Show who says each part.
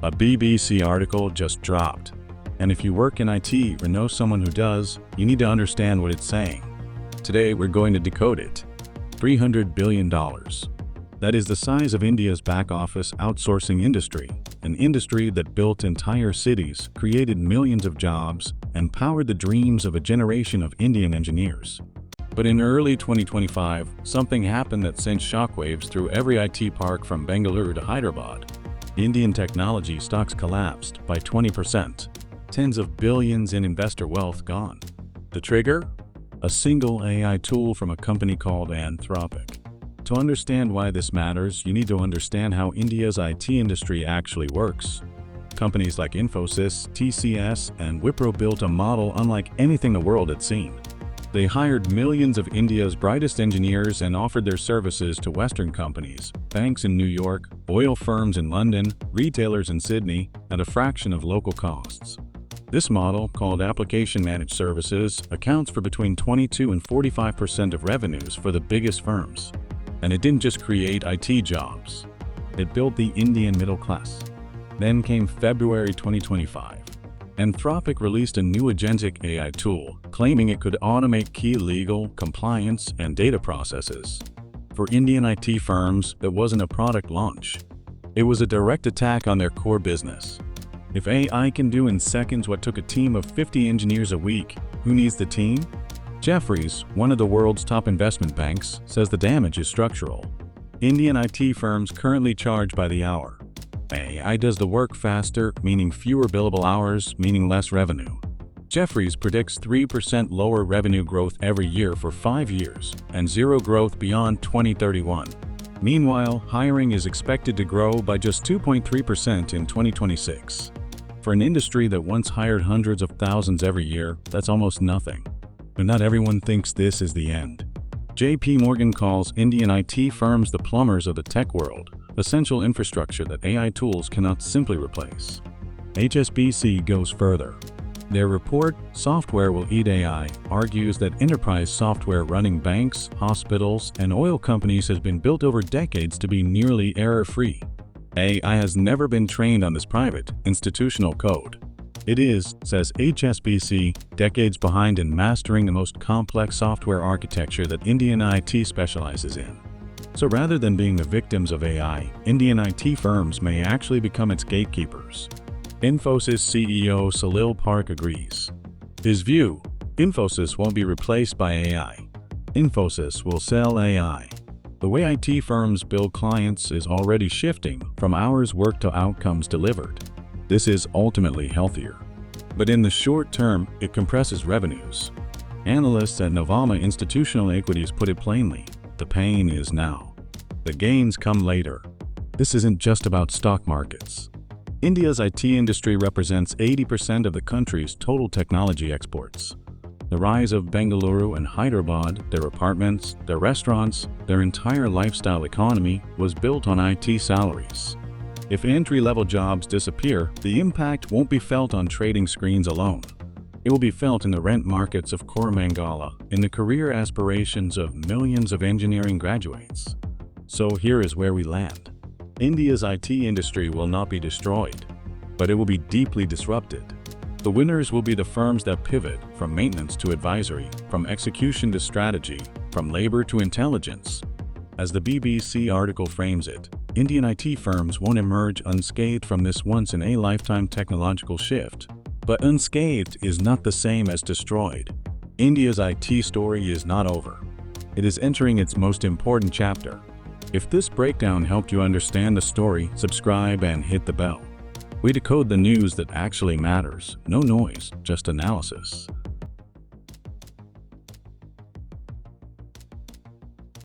Speaker 1: A BBC article just dropped. And if you work in IT or know someone who does, you need to understand what it's saying. Today we're going to decode it. $300 billion. That is the size of India's back-office outsourcing industry, an industry that built entire cities, created millions of jobs, and powered the dreams of a generation of Indian engineers. But in early 2025, something happened that sent shockwaves through every IT park from Bengaluru to Hyderabad. Indian technology stocks collapsed by 20%. Tens of billions in investor wealth gone. The trigger? A single AI tool from a company called Anthropic. To understand why this matters, you need to understand how India's IT industry actually works. Companies like Infosys, TCS, and Wipro built a model unlike anything the world had seen. They hired millions of India's brightest engineers and offered their services to Western companies, banks in New York, oil firms in London, retailers in Sydney, at a fraction of local costs. This model, called Application Managed Services, accounts for between 22 and 45% of revenues for the biggest firms. And it didn't just create IT jobs. It built the Indian middle class. Then came February 2025. Anthropic released a new agentic AI tool, claiming it could automate key legal, compliance, and data processes. For Indian IT firms, that wasn't a product launch. It was a direct attack on their core business. If AI can do in seconds what took a team of 50 engineers a week, who needs the team? Jefferies, one of the world's top investment banks, says the damage is structural. Indian IT firms currently charge by the hour. AI does the work faster, meaning fewer billable hours, meaning less revenue. Jefferies predicts 3% lower revenue growth every year for 5 years, and zero growth beyond 2031. Meanwhile, hiring is expected to grow by just 2.3% in 2026. For an industry that once hired hundreds of thousands every year, that's almost nothing. But not everyone thinks this is the end. JPMorgan calls Indian IT firms the plumbers of the tech world, essential infrastructure that AI tools cannot simply replace. HSBC goes further. Their report, Software Will Eat AI, argues that enterprise software running banks, hospitals, and oil companies has been built over decades to be nearly error-free. AI has never been trained on this private, institutional code. It is, says HSBC, decades behind in mastering the most complex software architecture that Indian IT specializes in. So rather than being the victims of AI, Indian IT firms may actually become its gatekeepers. Infosys CEO Salil Parekh agrees. His view: Infosys won't be replaced by AI. Infosys will sell AI. The way IT firms build clients is already shifting from hours worked to outcomes delivered. This is ultimately healthier. But in the short term, it compresses revenues. Analysts at Novama Institutional Equities put it plainly: the pain is now. The gains come later. This isn't just about stock markets. India's IT industry represents 80% of the country's total technology exports. The rise of Bengaluru and Hyderabad, their apartments, their restaurants, their entire lifestyle economy was built on IT salaries. If entry-level jobs disappear, the impact won't be felt on trading screens alone. It will be felt in the rent markets of Coromangala, in the career aspirations of millions of engineering graduates. So here is where we land. India's IT industry will not be destroyed, but it will be deeply disrupted. The winners will be the firms that pivot from maintenance to advisory, from execution to strategy, from labor to intelligence. As the BBC article frames it, Indian IT firms won't emerge unscathed from this once-in-a-lifetime technological shift. But unscathed is not the same as destroyed. India's IT story is not over. It is entering its most important chapter. If this breakdown helped you understand the story, subscribe and hit the bell. We decode the news that actually matters. No noise, just analysis.